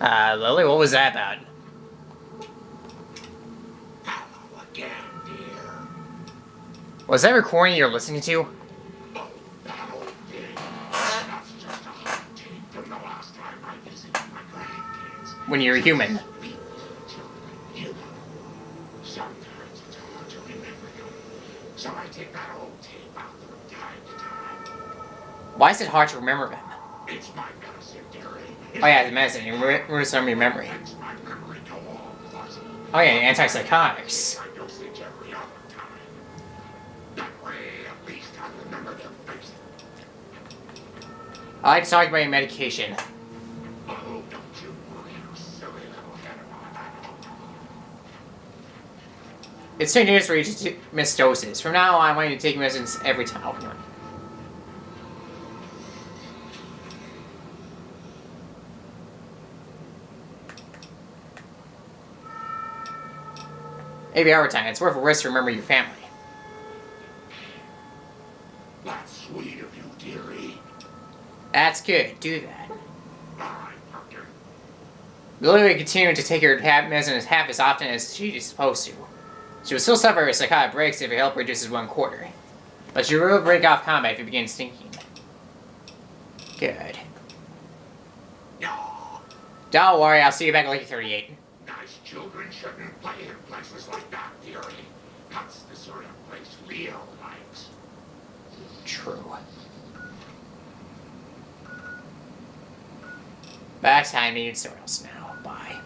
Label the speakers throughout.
Speaker 1: Lily, what was that about?
Speaker 2: Hello again, dear.
Speaker 1: Was that recording you're listening to?
Speaker 2: Oh, that old thing. That's just a hot tape from the last time I visited my grandkids.
Speaker 1: When you were human.
Speaker 2: Sweet children, you know. Sometimes it's hard to remember them. So I take that old tape out from time to time.
Speaker 1: Why is it hard to remember them?
Speaker 2: It's my medicine, dearie.
Speaker 1: Oh yeah, the medicine. You remember some of your memory.
Speaker 2: Makes my memory go all fuzzy.
Speaker 1: Oh yeah, antipsychotics.
Speaker 2: My dosage every other time. That way, at least I remember their faces.
Speaker 1: I like to talk about your medication.
Speaker 2: Oh, don't you worry, you silly little head of mine.
Speaker 1: It's dangerous for you to miss doses. From now on, I want you to take medicines every time. Oh, no. Every hour time, it's worth a risk to remember your family.
Speaker 2: That's sweet of you, dearie.
Speaker 1: That's good. Do that.
Speaker 2: All right, Pumpkin.
Speaker 1: Lily will continue to take her medicine half as often as she is supposed to. She will still suffer psychotic breaks if her health reduces 1/4. But she will break off combat if it begins stinking. Good.
Speaker 2: No,
Speaker 1: Don't worry, I'll see you back at Lucky 38.
Speaker 2: nice children shouldn't play in places like that, dearie. That's the sort of place Leo likes.
Speaker 1: True. Back time needs someone else now. Bye.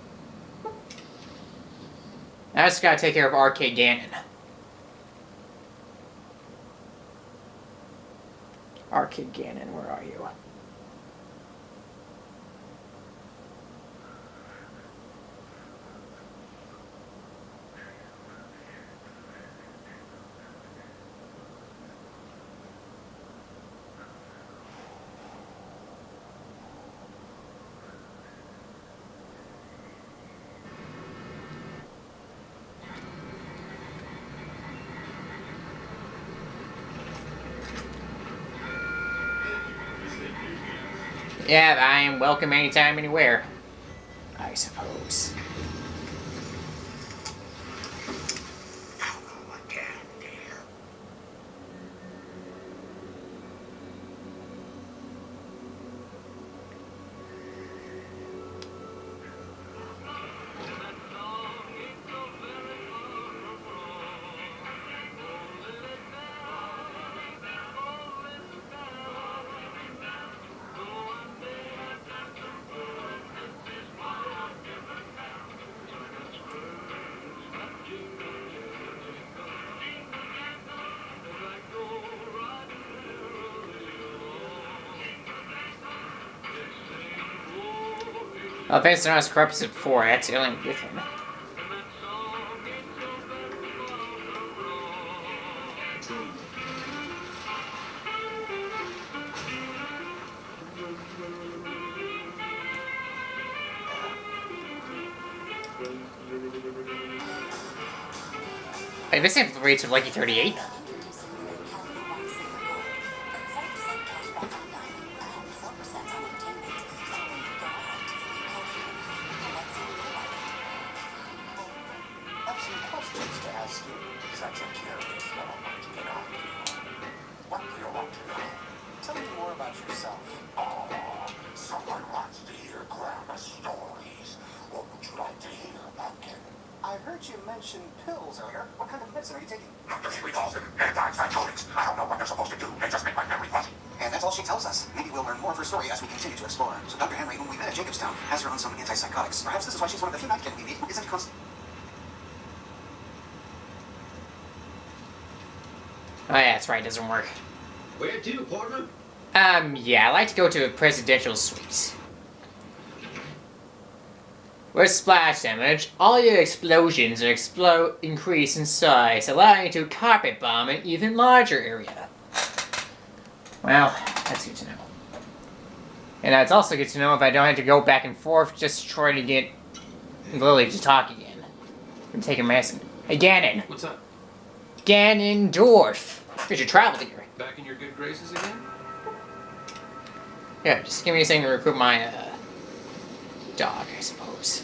Speaker 1: Now I just gotta take care of Arcade Ganon. Arcade Ganon, where are you? Yeah, I am welcome anytime, anywhere. I suppose.
Speaker 2: Hello again, dear.
Speaker 1: Well, thanks to not as corrupt as before, I had to dealing with him. Wait, this ain't the rates of Lucky 38?
Speaker 2: Someone wants to hear grandma stories. What would you like to hear, Pumpkin?
Speaker 3: I heard you mention pills earlier. What kind of medicine are you taking?
Speaker 2: Dr. Henry calls them antipsychotics. I don't know what they're supposed to do. They just make my memory fuzzy.
Speaker 3: And that's all she tells us. Maybe we'll learn more of her story as we continue to explore. So Dr. Henry, whom we met at Jacobstown, has her on some antipsychotics. Perhaps this is why she's one of the few Nightkin we meet who isn't constant.
Speaker 1: Oh yeah, that's right, it doesn't work.
Speaker 4: Where to, Portman?
Speaker 1: Yeah, I like to go to a presidential suite. With splash damage, all your explosions increase in size, allowing you to carpet bomb an even larger area. Well, that's good to know. And that's also good to know if I don't have to go back and forth just trying to get Lily to talk again. I'm taking medicine. Hey, Ganon!
Speaker 4: What's up?
Speaker 1: Ganondorf! You should travel here.
Speaker 4: Back in your good graces again?
Speaker 1: Yeah, just give me a second to recruit my, dog, I suppose.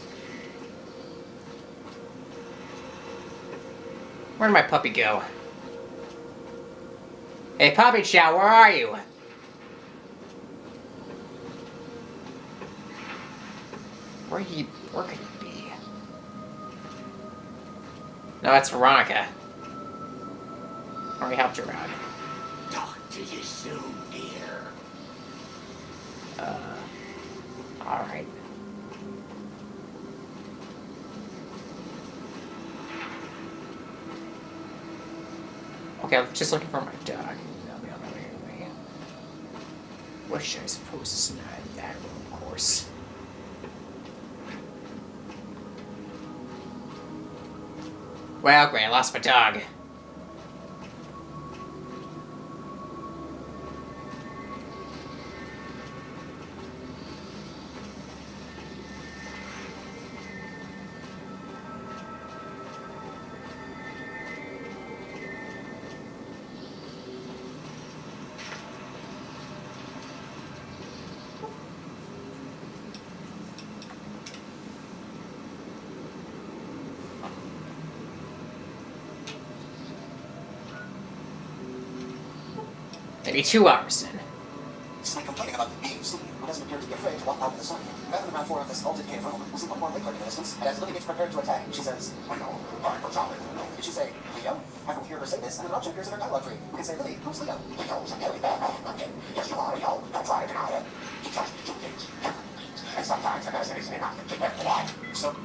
Speaker 1: Where did my puppy go? Hey, Puppy Chow, where are you? Where could he be? No, that's Veronica. Already helped her out.
Speaker 2: Talk to you soon, dear.
Speaker 1: Alright. Okay, I'm just looking for my dog. Which I suppose is not in that room, of course. Well, great, I lost my dog. Maybe 2 hours then.
Speaker 3: Despite complaining about being sleepy, who doesn't appear to be afraid to walk out in the sun. Back on the ground floor of this vaulted cave room, we see one more Lake Lurk in the distance, and as Lily gets prepared to attack, she says, "Leo, I'm for solid." Did she say, "Leo?" After we hear her say this, an interruption appears in her dialogue tree. We can say, "Lily, who's Leo?"
Speaker 2: Leo's a very bad man. Yes, you are, Leo. Don't try to deny it. He tries to do things. And sometimes the best isn't enough to get blood.
Speaker 3: So,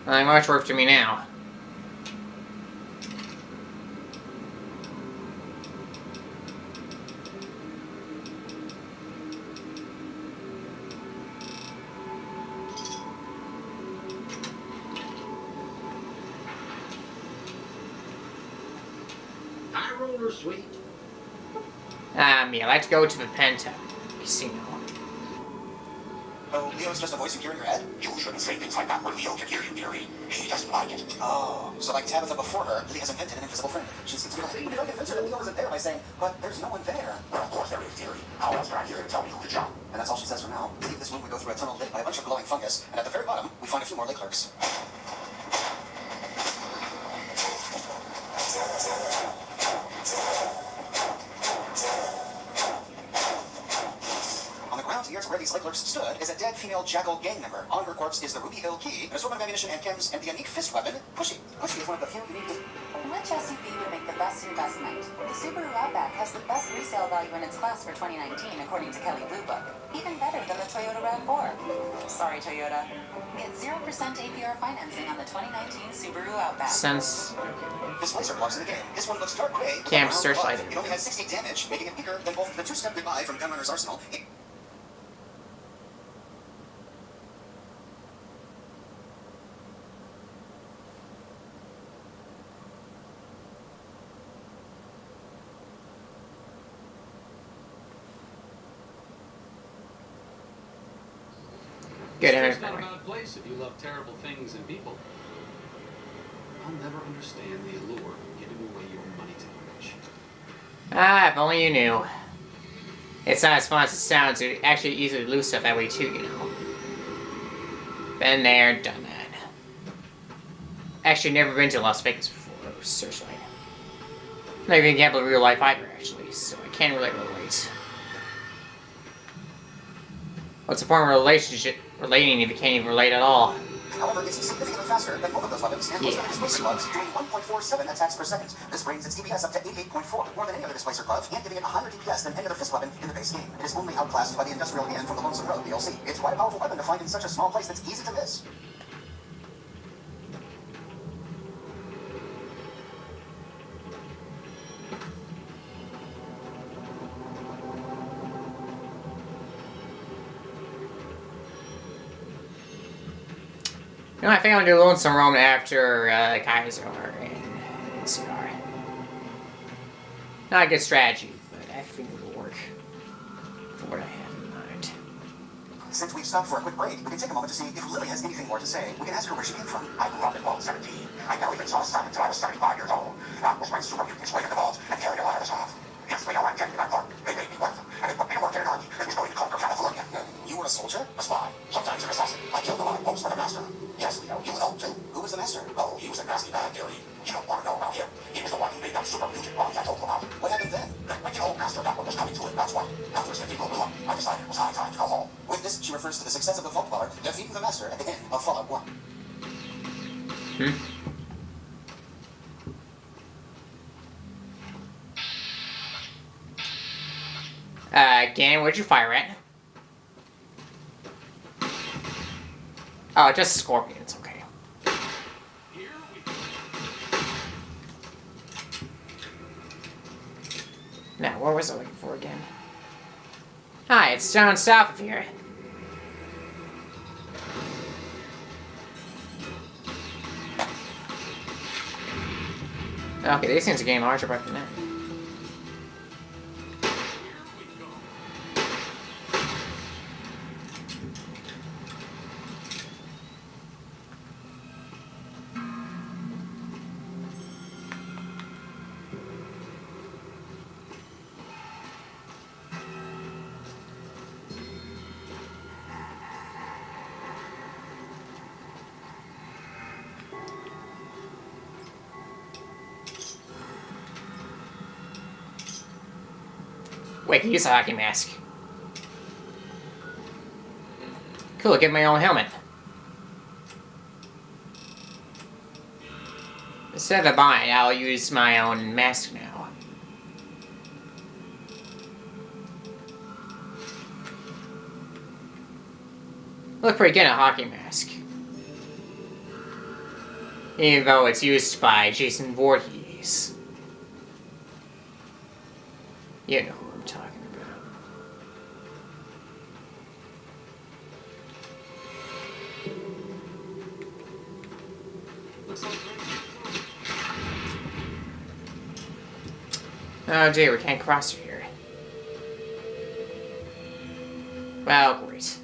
Speaker 1: Not much work to me now.
Speaker 4: High roller, sweet.
Speaker 1: Yeah, let's go to the Penta Casino.
Speaker 3: oh, Leo's just a voice you hear in your head?
Speaker 2: You shouldn't say things like that when Leo can hear you, dearie. He doesn't like it.
Speaker 3: Oh, so like Tabitha before her, Lily has invented an invisible friend. She seems to be like, convince her that Leo isn't there by saying, "But there's no one there."
Speaker 2: But of course there is, dearie. How else can I hear him tell me who to jump?
Speaker 3: And that's all she says for now. To leave this room, we go through a tunnel lit by a bunch of glowing fungus, and at the very bottom, we find a few more Lake Lurks. On the ground near to where these Lake Lurks stood is a dead female Jackal gang member. On her corpse is the Ruby Hill key, an assortment of ammunition and chems, and the unique fist weapon, Pushy. Pushy is one of the few unique...
Speaker 5: Which SUV would make the best investment? The Subaru Outback has the best resale value in its class for 2019, according to Kelley Blue Book. Even better than the Toyota RAV4. Sorry, Toyota. Get 0% APR financing on the 2019 Subaru Outback.
Speaker 1: Since
Speaker 3: This laser belongs in the game. This one looks dark gray.
Speaker 1: Cam
Speaker 3: around
Speaker 1: searchlight.
Speaker 3: the butt. It only has 60 damage, making it weaker than both the two-step goodbye from Gunrunner's arsenal.
Speaker 1: Good
Speaker 4: It's not a
Speaker 1: anyway.
Speaker 4: bad place if you love terrible things and people. I'll never understand the allure of giving away your money to the rich.
Speaker 1: Ah, if only you knew. It's not as fun as it sounds. You actually easily lose stuff that way too, you know. Been there, done that. Actually, never been to Las Vegas before. Searchlight. Not even gamble in real life either, actually, so I can't really relate. What's the point of relating if you can't even relate at all?
Speaker 3: However, it's significantly faster than both of those weapons, and most of the displacer gloves doing 1.47 attacks per second. This brings its DPS up to 88.4, more than any other displacer glove, and giving it a higher DPS than any other fist weapon in the base game. It is only outclassed by the Industrial Hand from the Lonesome Road DLC. It's quite a powerful weapon to find in such a small place that's easy to miss.
Speaker 1: You know, I think I'm gonna do Lonesome Road after Kaiser and Cigar. Not a good strategy, but I think it will work for what I have in mind.
Speaker 3: Since we've stopped for a quick break, we can take a moment to see if Lily has anything more to say. We can ask her where she came from.
Speaker 2: I grew up in Vault 17. I never even saw the sun until I was 75 years old. That was when super mutants waited the vault and carried a lot of us off. Yes, they all injected that part. They made me one of them, and they put me to work in an army that was going to conquer California.
Speaker 3: You were a soldier?
Speaker 2: A spy, sometimes an assassin. I killed a lot of folks for the master. Yes, Leo, you know too.
Speaker 3: Who was the master?
Speaker 2: Oh, he was a nasty bad dude. You don't want to know about him. He was the one who made that super mutant body I told you about.
Speaker 3: What happened then?
Speaker 2: When the old master got what was coming to him, that's why. After his 50 blew up, I decided it was high time to go home.
Speaker 3: With this, she refers to the success of the Vault Dweller defeating the master at the end of Fallout 1.
Speaker 1: Again, where'd you fire at? Oh, just Scorpion, it's okay.
Speaker 4: Here we go.
Speaker 1: Now, what was I looking for again? Hi, it's down south of here. Okay, these things are getting larger by the minute. Wait, can use a hockey mask. Cool, get my own helmet. Instead of buying, I'll use my own mask now. Look pretty good in a hockey mask. Even though it's used by Jason Voorhees. You know who I'm talking about. Oh dear, we can't cross through here. Well, great.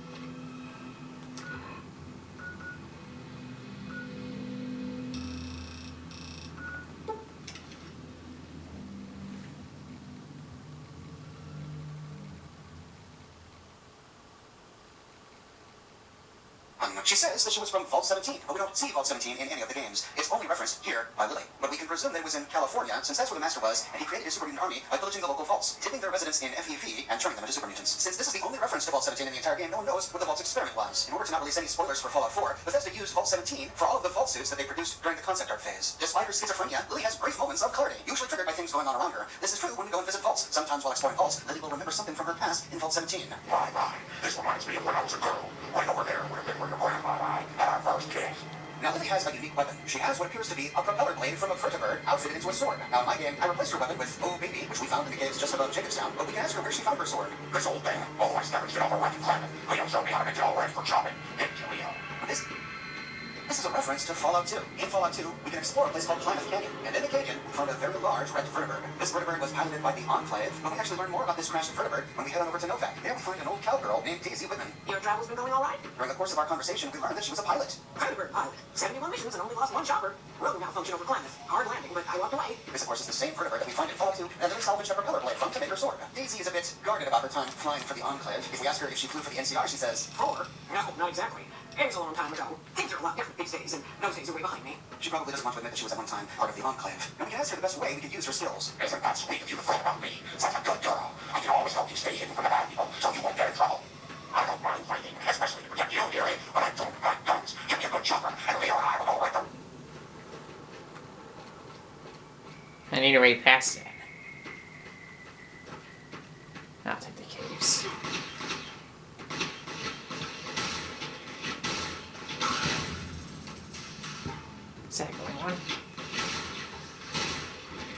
Speaker 3: She says that she was from Vault 17, but we don't see Vault 17 in any of the games. It's only referenced here by Lily. But we can presume that it was in California, since that's where the Master was, and he created his super mutant army by pillaging the local vaults, tipping their residents in FEV, and turning them into super mutants. Since this is the only reference to Vault 17 in the entire game, no one knows what the Vault's experiment was. In order to not release any spoilers for Fallout 4, Bethesda used Vault 17 for all of the Vault suits that they produced during the concept art phase. Despite her schizophrenia, Lily has brief moments of clarity, usually triggered by things going on around her. This is true when we go and visit vaults. Sometimes while exploring vaults, Lily will remember something from her past in Vault 17.
Speaker 2: My. This reminds me of when I was a girl. Right over there would have been where your grandma and I had our first kiss.
Speaker 3: Now, Lily has a unique weapon. She has what appears to be a propeller blade from a vertibird outfitted into a sword. Now, in my game, I replaced her weapon with Oh Baby, which we found in the caves just above Jacobstown, but we can ask her where she found her sword.
Speaker 2: This old thing always scavenged it all the way to Clement. Leo showed me how to make it all ready for chopping. Thank you, Leo.
Speaker 3: This is a reference to Fallout 2. In Fallout 2, we can explore a place called Plymouth Canyon, and in the canyon, we found a very large red vertibird. This vertibird was piloted by the Enclave, but we actually learn more about this crashed vertibird when we head on over to Novak. There we find an old cowgirl named Daisy Whitman.
Speaker 6: Your travel's been going all right?
Speaker 3: During the course of our conversation, we learned that she was a pilot.
Speaker 6: Vertibird pilot. 71 missions and only lost one chopper. Road malfunction over Klamath. Hard landing, but I walked away.
Speaker 3: This, of course, is the same vertibird that we find in Fallout 2, and that we salvaged a propeller blade from to make her sword. Daisy is a bit guarded about her time flying for the Enclave. If we ask her if she flew for the NCR, she says,
Speaker 6: Four? No, not exactly. It was a long time ago. Things are a lot different these days, and those days are way behind me.
Speaker 3: she probably doesn't want to admit that she was at one time part of the Enclave. And we can ask her the best way we could use her skills.
Speaker 2: Isn't that sweet of you to think about me? Such a good girl. I can always help you stay hidden from the bad people, so you won't get in trouble. I don't mind fighting, especially to protect you, dearie, but I don't like guns. Give me a good chopper, and Leo and I will go with them.
Speaker 1: I need to read past that. I'll take the caves. Is that going on?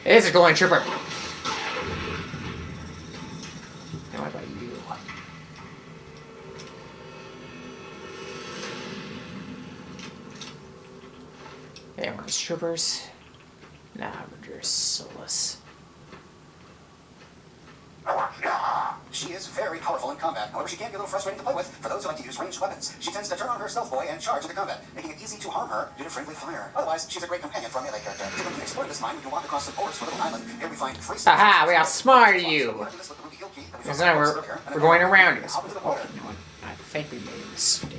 Speaker 1: It is a glowing trooper. Now what about you? Everyone's troopers. Nah, we're just soulless.
Speaker 3: She is very powerful in combat. However, she can be a little frustrating to play with for those who like to use ranged weapons. She tends to turn on her stealth boy and charge into combat, making it easy to harm her due to friendly fire. Otherwise, she's a great companion for a melee character. To complete explore this mine, we can walk across the borders to a little island. Here we find free
Speaker 1: Aha, we outsmarted you! Because now we're going around it. Oh, you know what? I think we made a mistake.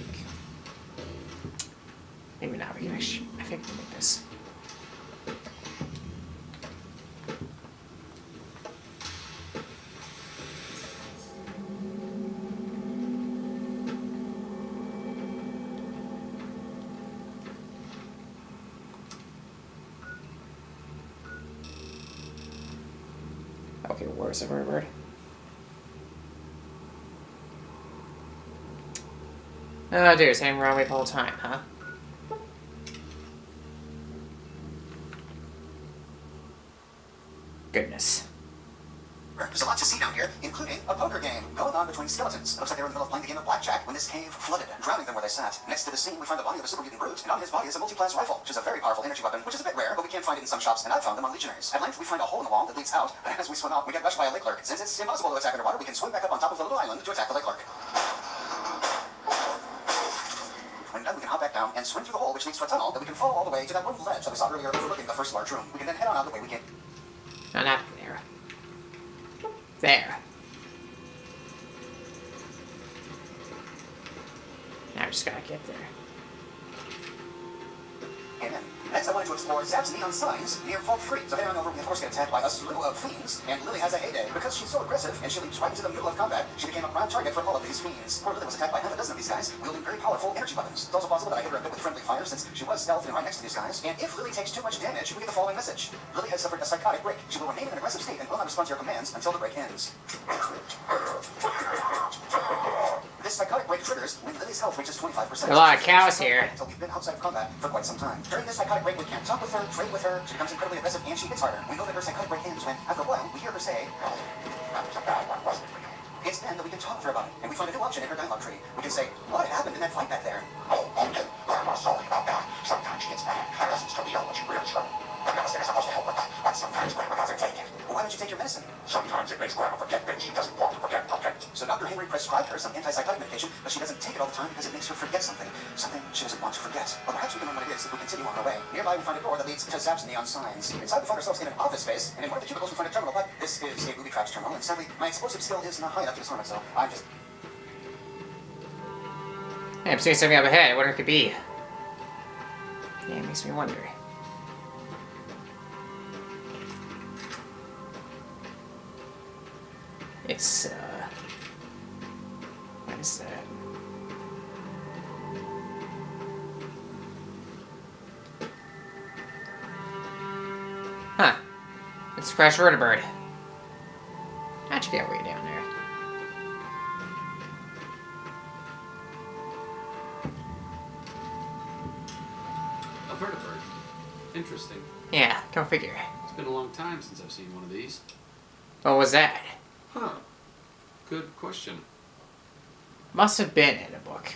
Speaker 1: Maybe not. We can actually. I think we can make this. Okay, where's the bird? Oh dear, same wrong way the whole time, huh? Goodness.
Speaker 3: There's a lot to see down here, including a poker game going on between skeletons. It looks like they were in the middle of playing the game of blackjack when this cave flooded, drowning them where they sat. Next to the scene, we find the body of a super mutant brute, and on his body is a multi-class rifle, which is a very powerful energy weapon, which is a bit rare, but we can find it in some shops, and I've found them on Legionaries. At length, we find a hole in the wall that leads out, but as we swim out, we get rushed by a lake lurk. Since it's impossible to attack underwater, we can swim back up on top of the little island to attack the lake lurk. When done, we can hop back down and swim through the hole, which leads to a tunnel that we can follow all the way to that one ledge that we saw earlier overlooking the first large room. We can then head on out the way we came.
Speaker 1: No, not there. There. Now we just gotta get there.
Speaker 3: Amen. Next, I wanted to explore Zap's neon signs near Vault 3. So heading on over, we of course get attacked by a slew of fiends, and Lily has a heyday. Because she's so aggressive and she leaps right into the middle of combat, she became a prime target for all of these fiends. Poor Lily was attacked by half a dozen of these guys, wielding very powerful energy weapons. It's also possible that I hit her a bit with friendly fire since she was stealthing right next to these guys. And if Lily takes too much damage, we get the following message. Lily has suffered a psychotic break. She will remain in an aggressive state and will not respond to your commands until the break ends. This psychotic break triggers when Lily's health reaches 25%.
Speaker 1: A lot of cows here.
Speaker 3: Until we've been outside of combat for quite some time. During this psychotic break, we can't talk with her, trade with her. She becomes incredibly aggressive and she hits harder. We know that her psychotic break ends when, after a while, we hear her say, it's then that we can talk with her about it. And we find a new option in her dialogue tree. We can say, what happened in that fight back there?
Speaker 2: Oh, okay. I'm not sorry about that. Sometimes she gets mad and listens to me on what she really trouble. The medicine is supposed to help with that, but sometimes Grandma doesn't take it.
Speaker 3: Well, why don't you take your medicine?
Speaker 2: Sometimes it makes Grandma forget things she doesn't want to forget.
Speaker 3: So Dr. Henry prescribed her some antipsychotic medication, but she doesn't take it all the time because it makes her forget something. Something she doesn't want to forget. Well, perhaps we can learn what it is if we continue on our way. Nearby, we find a door that leads to Zap's neon signs. Inside, we find ourselves in an office space, and in one of the cubicles, we find a terminal, but this is a booby traps terminal, and sadly, my explosive skill is not high enough to disarm it, so I'm just...
Speaker 1: Hey, I'm seeing something up ahead. I wonder what it could be. Yeah, it makes me wonder. It's, what is that? Huh. It's a fresh vertebrate. How'd you get way down there?
Speaker 4: A vertebrate. Interesting.
Speaker 1: Yeah, go figure.
Speaker 4: It's been a long time since I've seen one of these.
Speaker 1: What was that?
Speaker 4: Huh. Good question.
Speaker 1: Must have been in a book.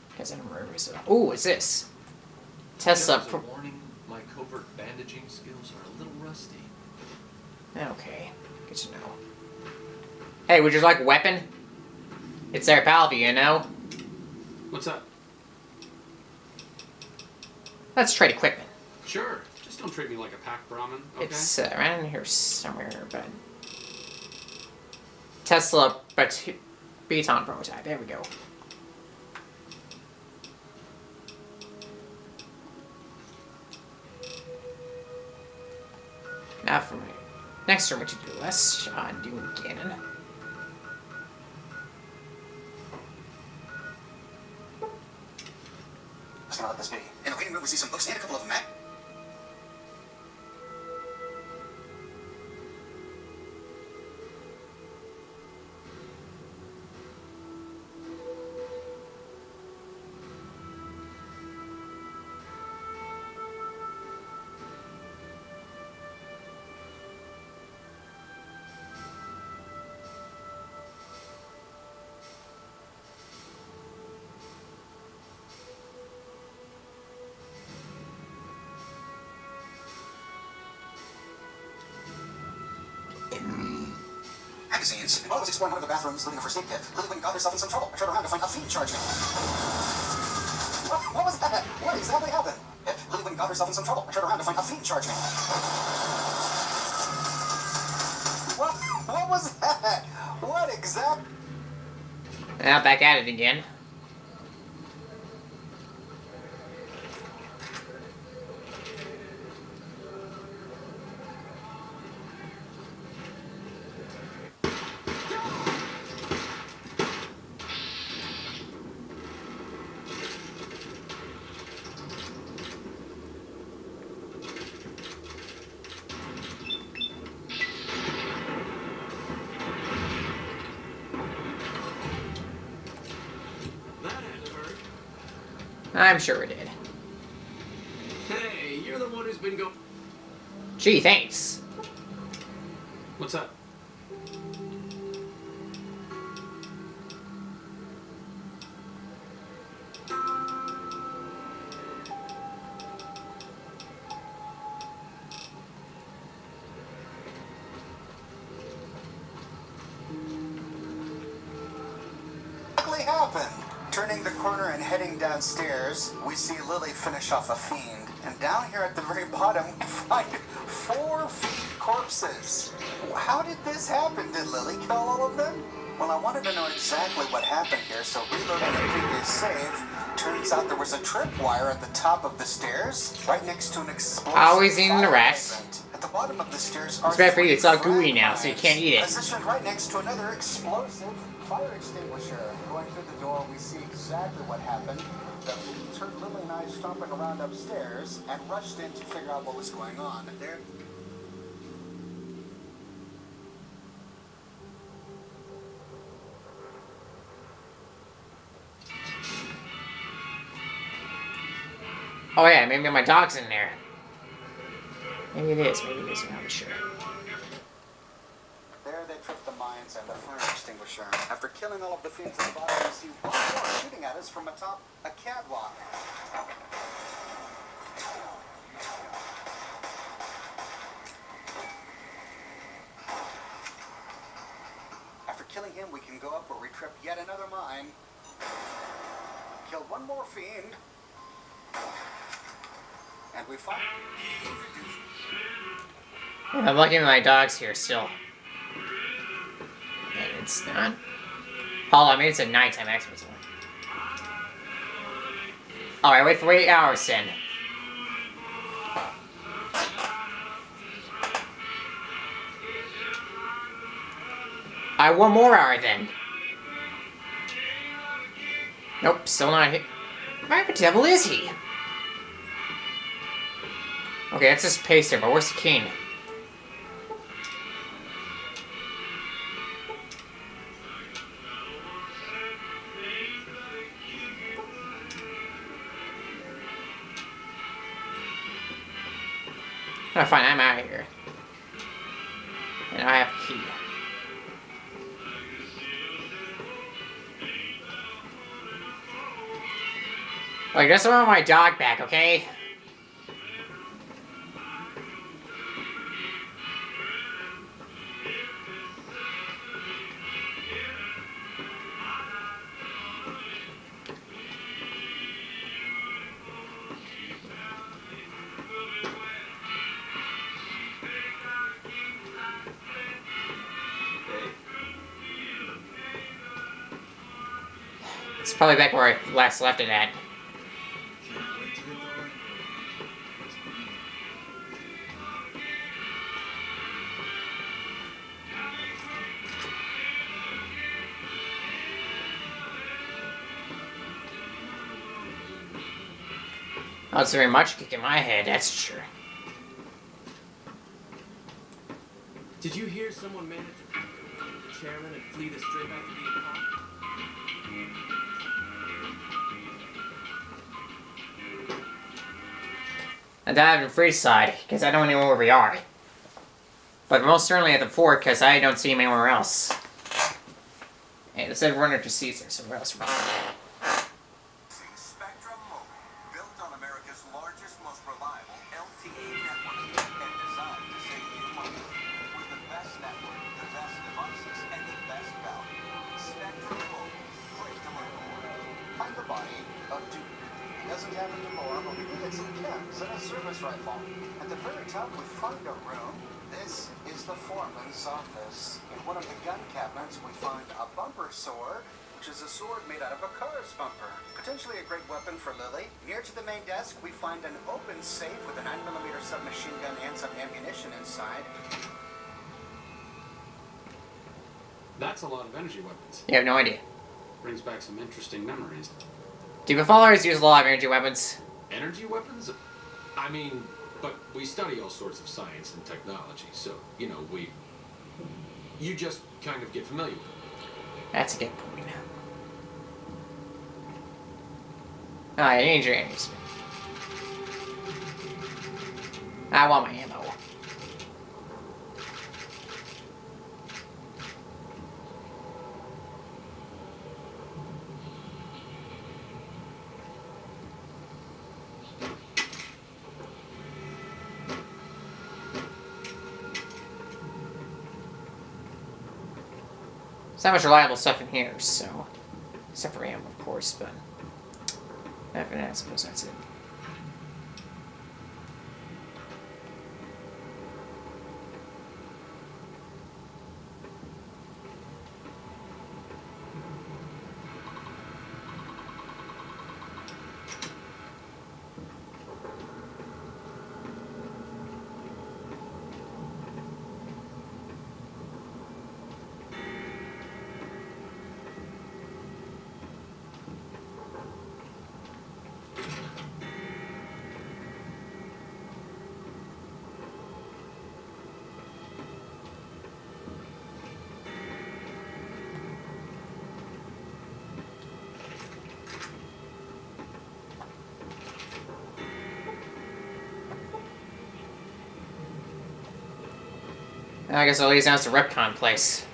Speaker 1: Because I don't remember. Ooh, what's this? Tesla.
Speaker 4: As a warning, my covert bandaging skills are a little rusty.
Speaker 1: Okay, good to know. Hey, would you like a weapon? It's their pal, you know?
Speaker 4: What's up?
Speaker 1: Let's trade equipment.
Speaker 4: Sure. Just don't treat me like a pack Brahmin, okay?
Speaker 1: It's around here somewhere, but... Tesla Beton prototype. There we go. Now for my next room to do less on Dune Cannon.
Speaker 3: Just gonna let this be. In the waiting room, we see some books and a couple of maps. magazines. While I was exploring one of the bathrooms, looting a first aid kit, Lily Wing got herself in some trouble. I turned around to find a fiend charging. What was that? What exactly happened? Lily Wing got herself in some trouble. I turned around to find a fiend charging. What was that? What exactly?
Speaker 1: Now back at it again.
Speaker 4: That had to hurt.
Speaker 1: I'm sure it did.
Speaker 4: Hey, you're the one who's been going.
Speaker 1: Gee, thanks.
Speaker 4: What's up?
Speaker 3: Exactly happened? Turning the corner and heading downstairs, we see Lily finish off a fiend. And down here at the very bottom, we find 4 fiend corpses. How did this happen? Did Lily kill all of them? Well, I wanted to know exactly what happened here, so reloading the previous save, turns out there was a tripwire at the top of the stairs, right next to an explosive
Speaker 1: Always eating the
Speaker 3: fire
Speaker 1: rest.
Speaker 3: hydrant. At the bottom of the stairs
Speaker 1: It's bad for you, it's all gooey now, so you can't eat it.
Speaker 3: Positioned right next to another explosive fire extinguisher. Going through the door, we see exactly what happened. The fiends heard Lily and I stomping around upstairs and rushed in to figure out what was going on. There.
Speaker 1: Oh yeah, maybe my dog's in there. Maybe it is, I'm not sure.
Speaker 3: There they tripped the mines and the fire extinguisher. After killing all of the fiends at the bottom, we see one more shooting at us from atop a catwalk. After killing him, we can go up where we trip yet another mine. Kill one more fiend. And we find...
Speaker 1: I'm lucky my dog's here still. And it's not. Oh, I mean, it's a nighttime expert. Alright, wait for 8 hours then. Alright, 1 more hour then. Nope, still not here. Where the devil is he? Okay, that's just paste here, but where's the king? Oh, fine, I'm out of here. And I have a key. Like, just want my dog back, okay? It's probably back where I last left it at. Oh, it's very much kicking my head, that's true.
Speaker 4: Did you hear someone manage to find the chairman and flee the strip after being caught?
Speaker 1: I dive in Freeside, because I don't know where we are. But most certainly at the fort, because I don't see him anywhere else. And it said runner to Caesar, so where else?
Speaker 3: Spectrum Mobile, built on America's largest, most reliable LTE network, and designed to save you money. With the best network, the best devices, and of Duke. It doesn't have any more, but we do get some chems and a service rifle. At the very top, we find a room. This is the foreman's office. In one of the gun cabinets, we find a bumper sword, which is a sword made out of a car's bumper. Potentially a great weapon for Lily. Near to the main desk, we find an open safe with a 9mm submachine gun and some ammunition inside.
Speaker 4: That's a lot of energy weapons.
Speaker 1: You have no idea.
Speaker 4: Brings back some interesting memories.
Speaker 1: Diva followers use a lot of energy weapons.
Speaker 7: Energy weapons? I mean, but we study all sorts of science and technology, so, you know, you just kind of get familiar with it.
Speaker 1: That's a good point. Ah, danger enemies. I want my ammo. There's not much reliable stuff in here, so... Except for ammo, of course, but... After that, I suppose that's it. I guess it leads down to the Repcon place.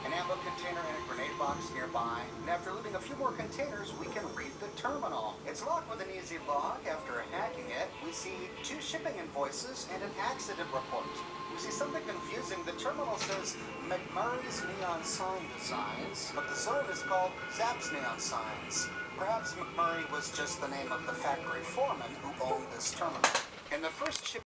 Speaker 3: An ammo container and a grenade box nearby. And after looting a few more containers, we can read the terminal. It's locked with an easy log. After hacking it, we see 2 shipping invoices and an accident report. We see something confusing. The terminal says McMurray's Neon Sign Designs, but the zone is called Zapp's Neon Signs. Perhaps McMurray was just the name of the factory foreman who owned this terminal. In the first ship